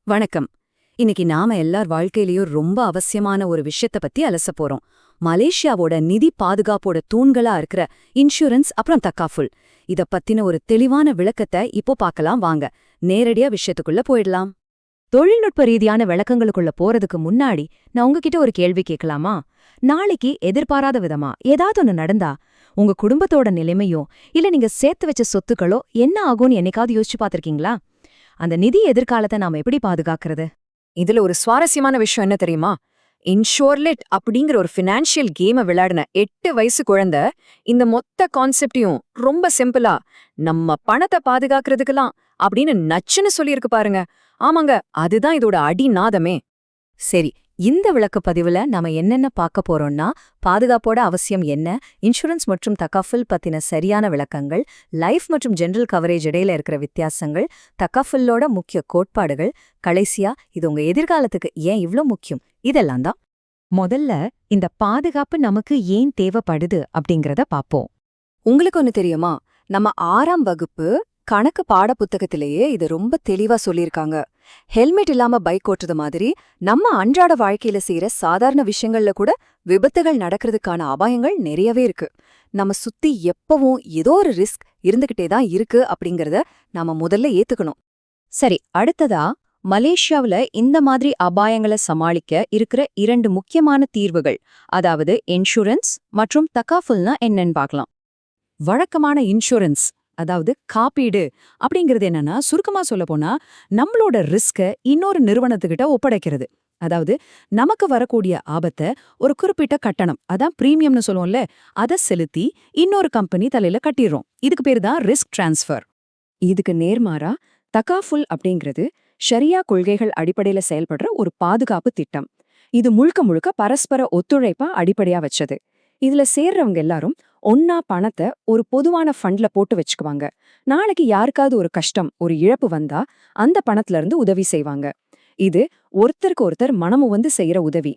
வணக்கம். இன்னைக்கு நாம எல்லார் வாழ்க்கையிலயும் ரொம்ப அவசியமான ஒரு விஷயத்த பத்தி அலச போறோம். மலேசியாவோட நிதி பாதுகாப்போட தூண்களா இருக்கிற இன்சூரன்ஸ் அப்புறம் தக்காஃபுல். இத பத்தின ஒரு தெளிவான விளக்கத்தை இப்போ பார்க்கலாம் வாங்க. நேரடியா விஷயத்துக்குள்ள போயிடலாம். தொழில்நுட்ப ரீதியான விளக்கங்களுக்குள்ள போறதுக்கு முன்னாடி நான் உங்ககிட்ட ஒரு கேள்வி கேட்கலாமா? நாளைக்கு எதிர்பாராத விதமா ஏதாவது ஒண்ணு நடந்தா உங்க குடும்பத்தோட நிலைமையோ இல்ல நீங்க சேர்த்து வச்ச சொத்துக்களோ என்ன ஆகும்னு என்னைக்காவது யோசிச்சு பார்த்திருக்கீங்களா? அந்த நிதி எதிர்காலத்தை நாம எப்படி பாதுகாக்கிறது? இதுல ஒரு சுவாரஸ்யமான விஷயம் என்ன தெரியுமா? இன்ஷோர்லெட் அப்படிங்கிற ஒரு ஃபினான்ஷியல் கேமை விளையாடின 8 வயசு குழந்தை இந்த மொத்த கான்செப்டையும் ரொம்ப சிம்பிளா நம்ம பணத்தை பாதுகாக்கிறதுக்கெல்லாம் அப்படின்னு நச்சுன்னு சொல்லியிருக்கு பாருங்க. ஆமாங்க, அதுதான் இதோட அடிநாதமே. சரி, இந்த விளக்கப்பதிவுல நாம என்னென்ன பார்க்க போறோம்னா, பாதுகாப்போட அவசியம் என்ன, இன்சூரன்ஸ் மற்றும் தக்காஃபுல் பத்தின சரியான விளக்கங்கள், லைஃப் மற்றும் ஜெனரல் கவரேஜ் இடையில இருக்கிற வித்தியாசங்கள், தக்காஃபுல்லோட முக்கிய கோட்பாடுகள், கடைசியா இது உங்க எதிர்காலத்துக்கு ஏன் இவ்ளோ முக்கியம், இதெல்லாம் தான். முதல்ல இந்த பாதுகாப்பு நமக்கு ஏன் தேவைப்படுது அப்படிங்கறத பாப்போம். உங்களுக்கு ஒன்னு தெரியுமா? நம்ம 6ஆம் வகுப்பு கணக்கு பாட புத்தகத்திலேயே இது ரொம்ப தெளிவா சொல்லியிருக்காங்க. ஹெல்மெட் இல்லாம பைக் ஓட்டுறது மாதிரி நம்ம அன்றாட வாழ்க்கையில செய்யற சாதாரண விஷயங்கள்ல கூட விபத்துகள் நடக்கிறதுக்கான அபாயங்கள் நிறையவே இருக்கு. நம்ம சுத்தி எப்பவும் ஏதோ ஒரு ரிஸ்க் இருந்துகிட்டே தான் இருக்கு அப்படிங்கறத நாம முதல்ல ஏத்துக்கணும். சரி, அடுத்ததா மலேசியாவுல இந்த மாதிரி அபாயங்களை சமாளிக்க இருக்கிற 2 முக்கியமான தீர்வுகள், அதாவது இன்சூரன்ஸ் மற்றும் தக்காஃபுல்னா என்னன்னு பார்க்கலாம். வழக்கமான இன்சூரன்ஸ், அதாவது காப்பீடு அப்படிங்கிறது என்னன்னா, சுருக்கமா சொல்லப்போனா நம்மளோட ரிஸ்க இன்னொரு நிறுவனத்துக்கிட்ட ஒப்படைக்கிறது. அதாவது நமக்கு வரக்கூடிய ஆபத்தை ஒரு குறிப்பிட்ட கட்டணம், அதான் பிரீமியம்னு சொல்லுவோம்ல, அதை செலுத்தி இன்னொரு கம்பெனி தலையில கட்டிடுறோம். இதுக்கு பேரு தான் ரிஸ்க் டிரான்ஸ்ஃபர். இதுக்கு நேர்மாறா தக்காஃபுல் அப்படிங்கிறது ஷரியா கொள்கைகள் அடிப்படையில செயல்படுற ஒரு பாதுகாப்பு திட்டம். இது முழுக்க முழுக்க பரஸ்பர ஒத்துழைப்பா அடிப்படையா வச்சது. இதுல சேர்றவங்க எல்லாரும் ஒன்னா பணத்தை ஒரு பொதுவான ஃபண்ட்ல போட்டு வச்சுக்குவாங்க. நாளைக்கு யாருக்காவது ஒரு கஷ்டம், ஒரு இழப்பு வந்தா அந்த பணத்துல இருந்து உதவி செய்வாங்க. இது ஒருத்தருக்கு ஒருத்தர் மனமு வந்து செய்யற உதவி.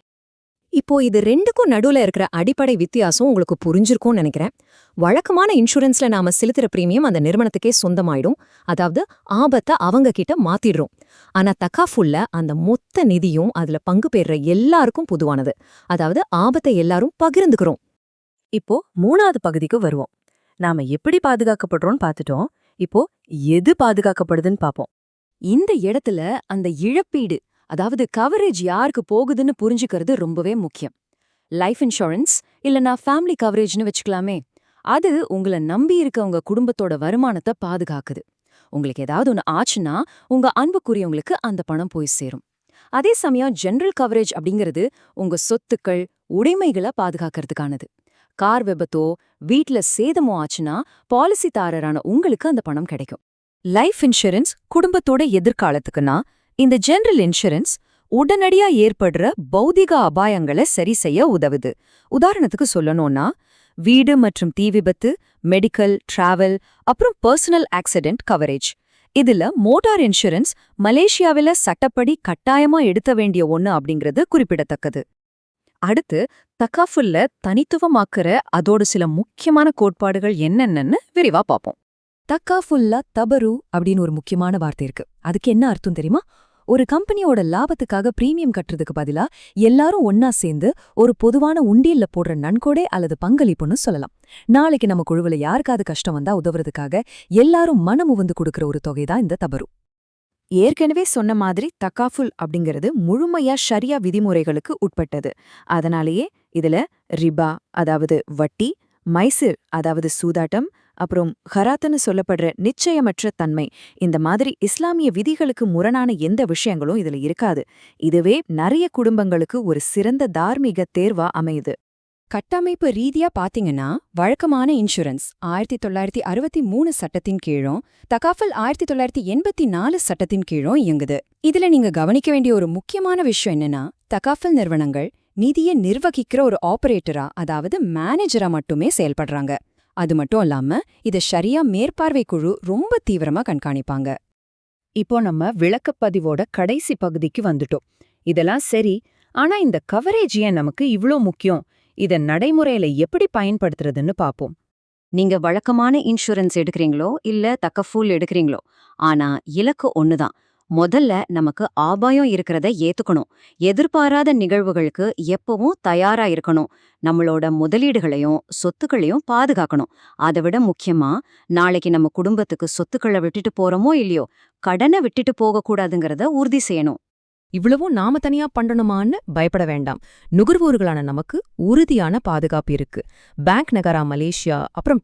இப்போ இது ரெண்டுக்கும் நடுவுல இருக்கிற அடிப்படை வித்தியாசம் உங்களுக்கு புரிஞ்சிருக்கும்னு நினைக்கிறேன். வழக்கமான இன்சூரன்ஸ்ல நாம செலுத்துற பிரீமியம் அந்த நிறுவனத்துக்கே சொந்தமாயிடும். அதாவது ஆபத்தை அவங்க கிட்ட மாத்திடுறோம். ஆனா தக்காஃபுல்ல அந்த மொத்த நிதியும் அதுல பங்கு பெறுற எல்லாருக்கும் பொதுவானது. அதாவது ஆபத்தை எல்லாரும் பகிர்ந்துக்கிறோம். இப்போ 3வது பகுதிக்கு வருவோம். நாம எப்படி பாதுகாக்கப்படுறோம்னு பார்த்துட்டோம். இப்போ எது பாதுகாக்கப்படுதுன்னு பார்ப்போம். இந்த இடத்துல அந்த இழப்பீடு, அதாவது கவரேஜ் யாருக்கு போகுதுன்னு புரிஞ்சுக்கிறது ரொம்பவே முக்கியம். லைஃப் இன்சூரன்ஸ் இல்லனா ஃபேமிலி கவரேஜ்னு வச்சுக்கலாமே, அது உங்களை நம்பி இருக்க உங்க குடும்பத்தோட வருமானத்தை பாதுகாக்குது. உங்களுக்கு ஏதாவது ஒன்று ஆச்சுன்னா உங்க அன்புக்குரியவங்களுக்கு அந்த பணம் போய் சேரும். அதே சமயம் ஜெனரல் கவரேஜ் அப்படிங்கிறது உங்க சொத்துக்கள், உடைமைகளை பாதுகாக்கிறதுக்கானது. கார் விபத்தோ வீட்ல சேதமோ ஆச்சுன்னா பாலிசிதாரரான உங்களுக்கு அந்த பணம் கிடைக்கும். லைஃப் இன்சூரன்ஸ் குடும்பத்தோட எதிர்காலத்துக்குன்னா, இந்த ஜெனரல் இன்சூரன்ஸ் உடனடியா ஏற்படுற பௌதிக அபாயங்களை சரி செய்ய உதவுது. உதாரணத்துக்கு சொல்லணும்னா, வீடு மற்றும் தீ விபத்து, மெடிக்கல், டிராவல், அப்புறம் பர்சனல் ஆக்சிடென்ட் கவரேஜ். இதுல மோட்டார் இன்சூரன்ஸ் மலேசியாவில சட்டப்படி கட்டாயமா எடுத்த வேண்டிய ஒண்ணு அப்படிங்கிறது குறிப்பிடத்தக்கது. அடுத்து தக்காஃபுல்ல தனித்துவமாக்குற அதோட சில முக்கியமான கோட்பாடுகள் என்னென்னு விரிவா பார்ப்போம். தக்காஃபுல்ல தபரு அப்படின்னு ஒரு முக்கியமான வார்த்தை இருக்கு. அதுக்கு என்ன அர்த்தம் தெரியுமா? ஒரு கம்பெனியோட லாபத்துக்காக பிரீமியம் கட்டுறதுக்கு பதிலா எல்லாரும் ஒன்னா சேர்ந்து ஒரு பொதுவான உண்டியல்ல போடுற நன்கொடை அல்லது பங்களிப்புன்னு சொல்லலாம். நாளைக்கு நம்ம குழுவுல யாருக்காவது கஷ்டம் வந்தா உதவுறதுக்காக எல்லாரும் மனமு வந்து கொடுக்கற ஒரு தொகைதான் இந்த தபரு. ஏற்கனவே சொன்ன மாதிரி தக்காஃபுல் அப்படிங்கிறது முழுமையா ஷரியா விதிமுறைகளுக்கு உட்பட்டது. அதனாலேயே இதுல ரிபா, அதாவது வட்டி, மைசிர், அதாவது சூதாட்டம், அப்புறம் ஹராத்துன்னு சொல்லப்படுற நிச்சயமற்ற தன்மை, இந்த மாதிரி இஸ்லாமிய விதிகளுக்கு முரணான எந்த விஷயங்களும் இதுல இருக்காது. இதுவே நிறைய குடும்பங்களுக்கு ஒரு சிறந்த தார்மீக தேர்வா அமையுது. கட்டமைப்பு ரீதியா பாத்தீங்கன்னா, வழக்கமான இன்சூரன்ஸ் 1963 சட்டத்தின் கீழும், தக்காஃபுல் 1984 சட்டத்தின் கீழும் இயங்குது. இதுல நீங்க கவனிக்க வேண்டிய ஒரு முக்கியமான விஷயம் என்னன்னா, தக்காஃபுல் நிறுவனங்கள் நிதியை நிர்வகிக்கிற ஒரு ஆபரேட்டரா, அதாவது மேனேஜரா மட்டுமே செயல்படுறாங்க. அது மட்டும் இல்லாம இத ஷரியா மேற்பார்வை குழு ரொம்ப தீவிரமா கண்காணிப்பாங்க. இப்போ நம்ம விளக்கப்பதிவோட கடைசி பகுதிக்கு வந்துட்டோம். இதெல்லாம் சரி, ஆனா இந்த கவரேஜ் ஏன் நமக்கு இவ்ளோ முக்கியம்? இத நடைமுறையில எப்படி பயன்படுத்துறதுன்னு பாப்போம். நீங்க வழக்கமான இன்சூரன்ஸ் எடுக்கிறீங்களோ இல்ல தக்கஃபுல் எடுக்கிறீங்களோ, ஆனா இலக்கு ஒண்ணுதான். முதல்ல நமக்கு ஆபாயம் இருக்கிறத ஏத்துக்கணும். எதிர்பாராத நிகழ்வுகளுக்கு எப்பவும் தயாரா இருக்கணும். நம்மளோட முதலீடுகளையும் சொத்துக்களையும் பாதுகாக்கணும். அதை விட முக்கியமா, நாளைக்கு நம்ம குடும்பத்துக்கு சொத்துக்களை விட்டுட்டு போறோமோ இல்லையோ, கடனை விட்டுட்டு போகக்கூடாதுங்கிறத உறுதி செய்யணும். இவ்வளவும் நாம தனியா பண்ணணுமான்னு பயப்பட வேண்டாம். நுகர்வோர்களான நமக்கு உறுதியான பாதுகாப்பு இருக்கு. பேங்க் நகரா மலேசியா, அப்புறம்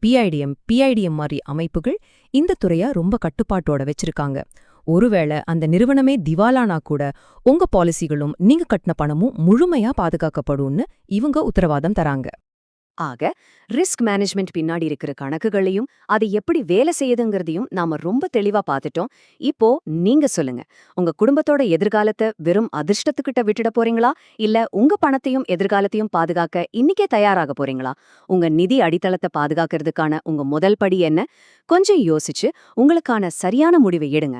பிஐடிஎம் மாதிரி அமைப்புகள் இந்த துறைய ரொம்ப கட்டுப்பாட்டோட வச்சிருக்காங்க. ஒருவேளை அந்த நிறுவனமே திவாலானா கூட உங்க பாலிசிகளும் நீங்க கட்டின பணமும் முழுமையா பாதுகாக்கப்படும்னு இவங்க உத்தரவாதம் தராங்க. ஆக ரிஸ்க் மேனேஜ்மெண்ட் பின்னாடி இருக்கிற கணக்குகளையும் அது எப்படி வேலை செய்யுதுங்கிறதையும் நாம ரொம்ப தெளிவா பார்த்துட்டோம். இப்போ நீங்க சொல்லுங்க, உங்க குடும்பத்தோட எதிர்காலத்தை வெறும் அதிர்ஷ்டத்துக்கிட்ட விட்டுட போறீங்களா, இல்ல உங்க பணத்தையும் எதிர்காலத்தையும் பாதுகாக்க இன்னிக்கே தயாராக போறீங்களா? உங்க நிதி அடித்தளத்தை பாதுகாக்கிறதுக்கான உங்க முதல் படி என்ன? கொஞ்சம் யோசிச்சு உங்களுக்கான சரியான முடிவை எடுங்க.